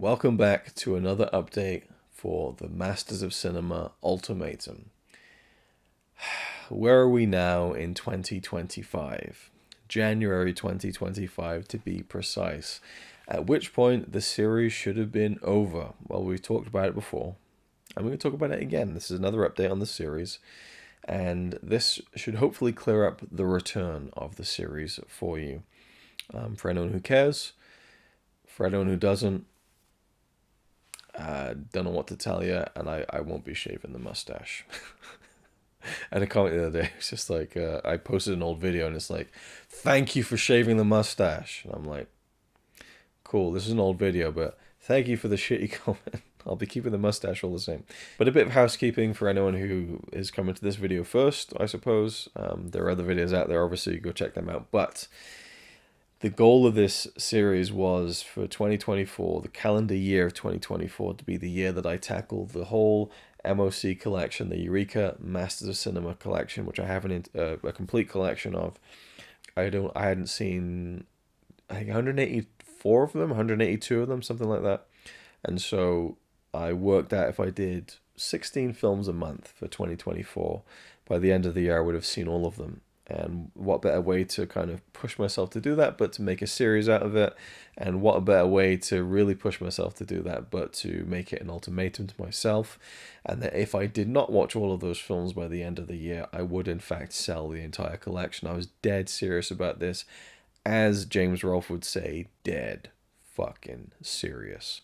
welcome back to another update for the Masters of Cinema Ultimatum. Where are we now in 2025? January 2025 to be precise, at which point the series should have been over. Well, we've talked about it before. I'm going to talk about it again. This is another update on the series, and this should hopefully clear up the return of the series for you. For anyone who cares, for anyone who doesn't, don't know what to tell you, and I won't be shaving the mustache. And a comment the other day, it's just like, I posted an old video and it's like, thank you for shaving the mustache. And I'm like, cool, this is an old video, but thank you for the shitty comment. I'll be keeping the mustache all the same. But a bit of housekeeping for anyone who is coming to this video first, I suppose. There are other videos out there, obviously, you go check them out. But the goal of this series was for 2024, the calendar year of 2024, to be the year that I tackle the whole MOC collection, the Eureka Masters of Cinema collection, which I have a complete collection of. I hadn't seen, I think 184 of them, 182 of them, something like that. And so I worked out if I did 16 films a month for 2024, by the end of the year I would have seen all of them. And what better way to kind of push myself to do that but to make a series out of it? And what a better way to really push myself to do that but to make it an ultimatum to myself. And that if I did not watch all of those films by the end of the year, I would in fact sell the entire collection. I was dead serious about this. As James Rolfe would say, dead fucking serious.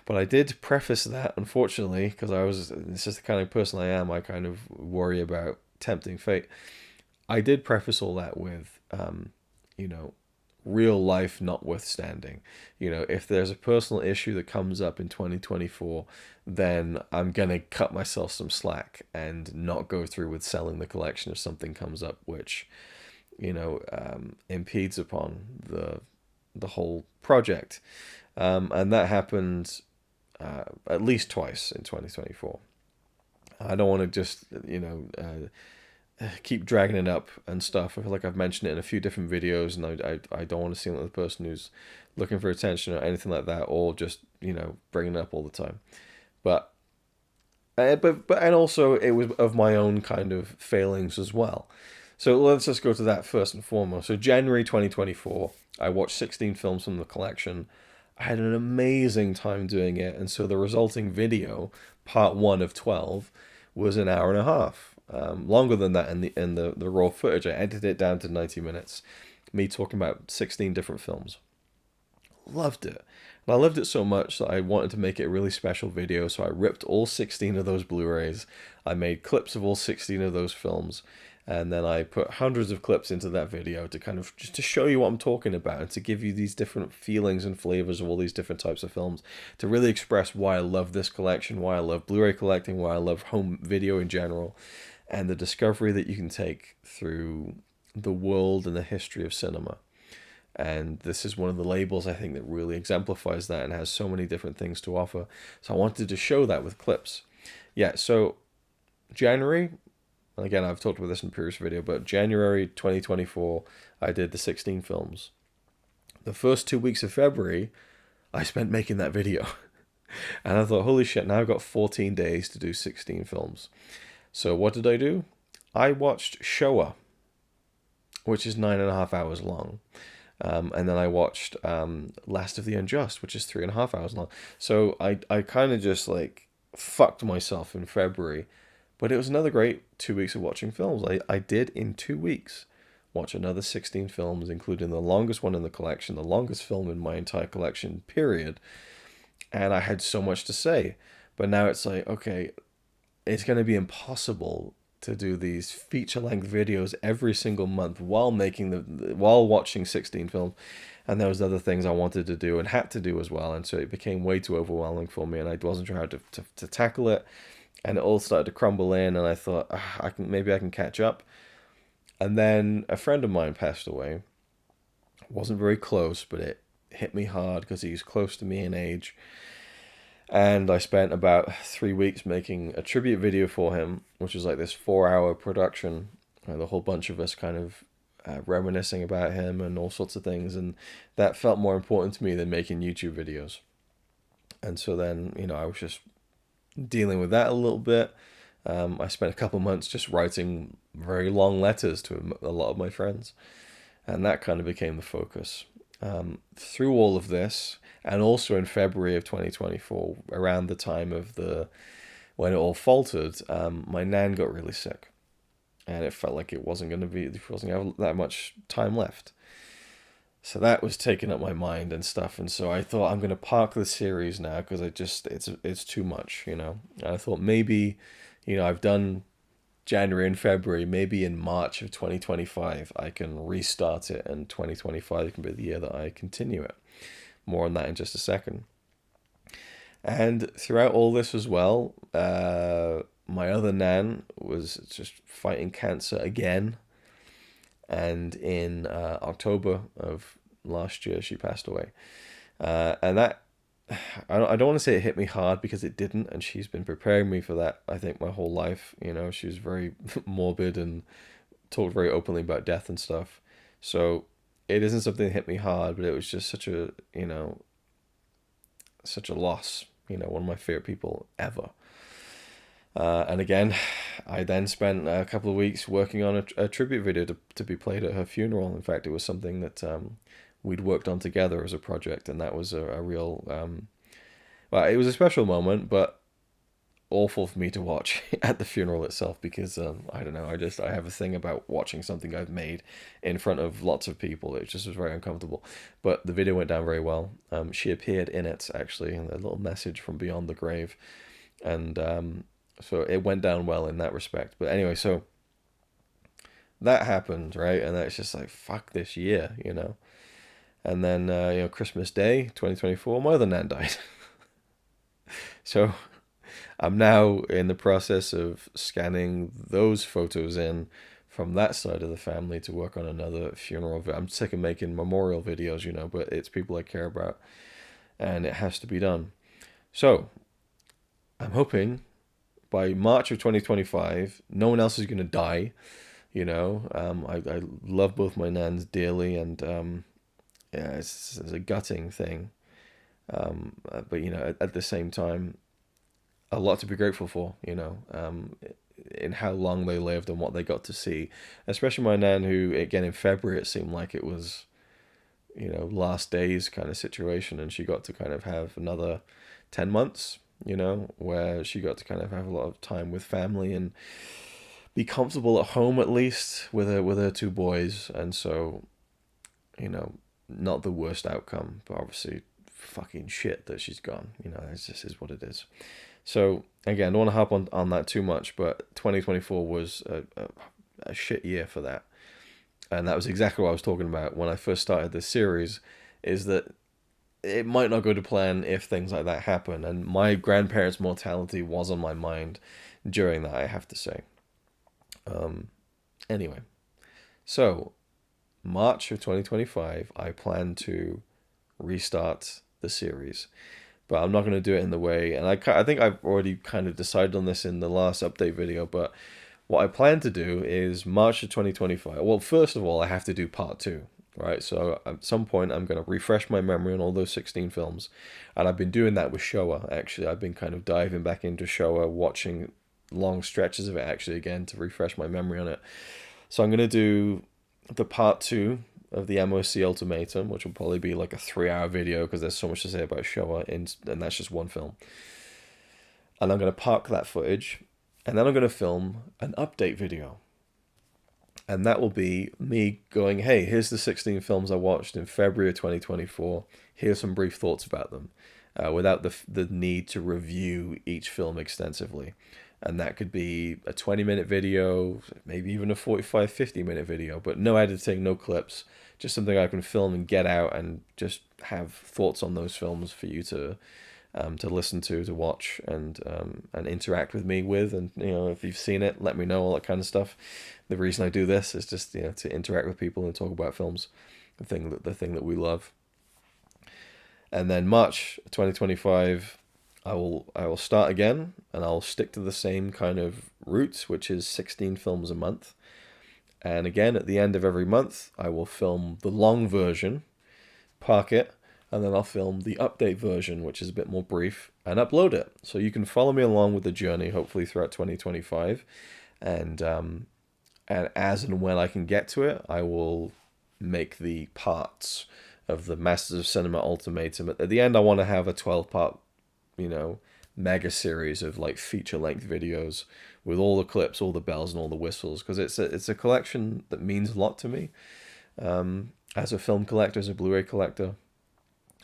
But I did preface that, unfortunately, because this is the kind of person I am. I kind of worry about tempting fate. I did preface all that with, real life notwithstanding. If there's a personal issue that comes up in 2024, then I'm going to cut myself some slack and not go through with selling the collection if something comes up which, impedes upon the whole project. And that happened at least twice in 2024. I don't want to just, keep dragging it up and stuff. I feel like I've mentioned it in a few different videos, and I don't want to seem like the person who's looking for attention or anything like that, or just, bringing it up all the time. But and also it was of my own kind of failings as well. So let's just go to that first and foremost. So January 2024, I watched 16 films from the collection. I had an amazing time doing it, and so the resulting video, part 1 of 12, was an hour and a half. Longer than that in the raw footage. I edited it down to 90 minutes. Me talking about 16 different films. Loved it. And I loved it so much that I wanted to make it a really special video, so I ripped all 16 of those Blu-rays. I made clips of all 16 of those films. And then I put hundreds of clips into that video to kind of just to show you what I'm talking about and to give you these different feelings and flavors of all these different types of films, to really express why I love this collection, why I love Blu-ray collecting, why I love home video in general, and the discovery that you can take through the world and the history of cinema. And this is one of the labels I think that really exemplifies that and has so many different things to offer. So I wanted to show that with clips. Yeah, so January. And again, I've talked about this in a previous video, but January 2024, I did the 16 films. The first 2 weeks of February, I spent making that video. And I thought, holy shit, now I've got 14 days to do 16 films. So what did I do? I watched Showa, which is 9.5 hours long. And then I watched Last of the Unjust, which is 3.5 hours long. So I kind of just fucked myself in February. But it was another great 2 weeks of watching films. I did, in 2 weeks, watch another 16 films, including the longest one in the collection, the longest film in my entire collection, period. And I had so much to say. But now it's like, okay, it's going to be impossible to do these feature-length videos every single month while watching 16 films. And there was other things I wanted to do and had to do as well. And so it became way too overwhelming for me, and I wasn't sure how to tackle it. And it all started to crumble in, and I thought, maybe I can catch up. And then a friend of mine passed away. Wasn't very close, but it hit me hard because he's close to me in age. And I spent about 3 weeks making a tribute video for him, which was like this 4-hour production. And a whole bunch of us kind of reminiscing about him and all sorts of things, and that felt more important to me than making YouTube videos. And so then, I was just dealing with that a little bit. I spent a couple months just writing very long letters to a lot of my friends, and that kind of became the focus. Through all of this, and also in February of 2024, around the time of when it all faltered, my nan got really sick, and it felt like it wasn't going to have that much time left. So that was taking up my mind and stuff, and so I thought I'm going to park the series now because it's too much, And I thought maybe, I've done January and February, maybe in March of 2025 I can restart it, and 2025 can be the year that I continue it. More on that in just a second. And throughout all this as well, my other nan was just fighting cancer again. And in October of last year, she passed away. And that, I don't want to say it hit me hard, because it didn't. And she's been preparing me for that, I think, my whole life. She was very morbid and talked very openly about death and stuff. So it isn't something that hit me hard, but it was just such a loss. One of my favorite people ever. And again, I then spent a couple of weeks working on a tribute video to be played at her funeral. In fact, it was something that we'd worked on together as a project, and that was a real... well, it was a special moment, but awful for me to watch at the funeral itself, because, I don't know, I have a thing about watching something I've made in front of lots of people. It just was very uncomfortable. But the video went down very well. She appeared in it, actually, in a little message from beyond the grave. And... so it went down well in that respect. But anyway, so that happened, right? And that's just like, fuck this year, And then, Christmas Day, 2024, my other nan died. So I'm now in the process of scanning those photos in from that side of the family to work on another funeral. I'm sick of making memorial videos, but it's people I care about, and it has to be done. So I'm hoping by March of 2025, no one else is going to die. I love both my nans dearly, and yeah, it's a gutting thing. But at the same time, a lot to be grateful for. In how long they lived and what they got to see. Especially my nan, who again in February it seemed like it was, last days kind of situation, and she got to kind of have another 10 months. Where she got to kind of have a lot of time with family and be comfortable at home, at least with her two boys. And so, not the worst outcome, but obviously fucking shit that she's gone. It just is what it is. So again, I don't want to harp on that too much, but 2024 was a shit year for that. And that was exactly what I was talking about when I first started this series, is that it might not go to plan if things like that happen. And my grandparents' mortality was on my mind during that, I have to say. Anyway, so March of 2025, I plan to restart the series. But I'm not going to do it in the way, and I think I've already kind of decided on this in the last update video, but what I plan to do is March of 2025. Well, first of all, I have to do part 2. Right, so at some point I'm going to refresh my memory on all those 16 films, and I've been doing that with Showa. Actually, I've been kind of diving back into Showa, watching long stretches of it actually again to refresh my memory on it. So I'm going to do the part 2 of the MOC Ultimatum, which will probably be like a 3-hour video because there's so much to say about Showa, and that's just one film. And I'm going to park that footage, and then I'm going to film an update video. And that will be me going, hey, here's the 16 films I watched in February of 2024. Here's some brief thoughts about them, without the need to review each film extensively. And that could be a 20-minute video, maybe even a 45, 50-minute video, but no editing, no clips, just something I can film and get out and just have thoughts on those films for you to listen to watch, and interact with me with. And if you've seen it, let me know, all that kind of stuff. The reason I do this is just to interact with people and talk about films, the thing that we love. And then March 2025, I will start again, and I'll stick to the same kind of route, which is 16 films a month. And again, at the end of every month, I will film the long version, park it, and then I'll film the update version, which is a bit more brief, and upload it. So you can follow me along with the journey, hopefully throughout 2025. And as and when I can get to it, I will make the parts of the Masters of Cinema Ultimatum. At the end, I want to have a 12-part, mega series of like feature-length videos with all the clips, all the bells, and all the whistles, because it's a collection that means a lot to me, as a film collector, as a Blu-ray collector.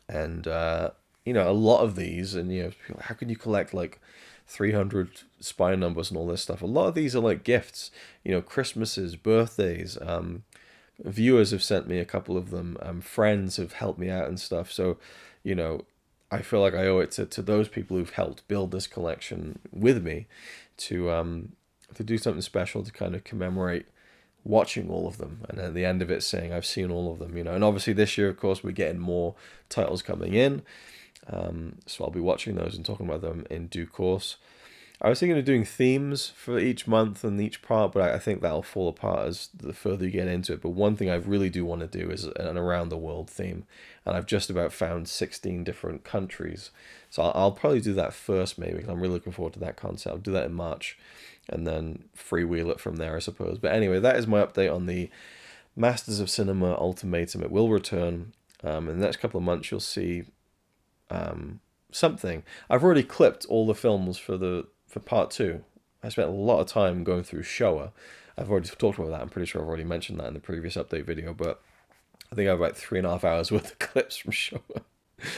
And a lot of these, and how can you collect like 300 spine numbers and all this stuff? A lot of these are like gifts, Christmases, birthdays. Viewers have sent me a couple of them. Friends have helped me out and stuff. So, I feel like I owe it to those people who've helped build this collection with me to do something special to kind of commemorate watching all of them, and at the end of it saying I've seen all of them. And obviously this year, of course, we're getting more titles coming in, so I'll be watching those and talking about them in due course. I was thinking of doing themes for each month and each part, but I think that'll fall apart as the further you get into it. But one thing I really do want to do is an around the world theme, and I've just about found 16 different countries. So I'll probably do that first, maybe, because I'm really looking forward to that concept. I'll do that in March, and then freewheel it from there, I suppose. But anyway, that is my update on the Masters of Cinema Ultimatum. It will return. In the next couple of months, you'll see something. I've already clipped all the films for part 2. I spent a lot of time going through Showa. I've already talked about that. I'm pretty sure I've already mentioned that in the previous update video, but I think I have about 3.5 hours worth of clips from Showa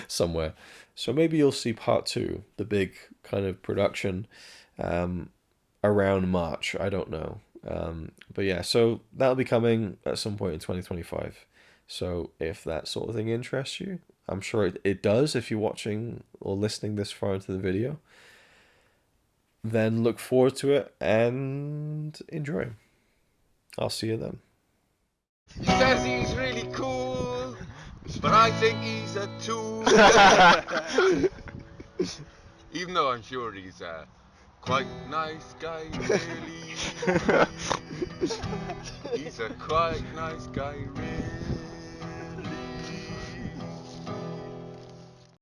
somewhere. So maybe you'll see part 2, the big kind of production, around March. I don't know. But yeah, so that'll be coming at some point in 2025. So if that sort of thing interests you, I'm sure it does if you're watching or listening this far into the video, then look forward to it and enjoy. I'll see you then. He says he's really cool, but I think he's a tool. Even though I'm sure he's a quite nice guy, really. He's a quite nice guy, really.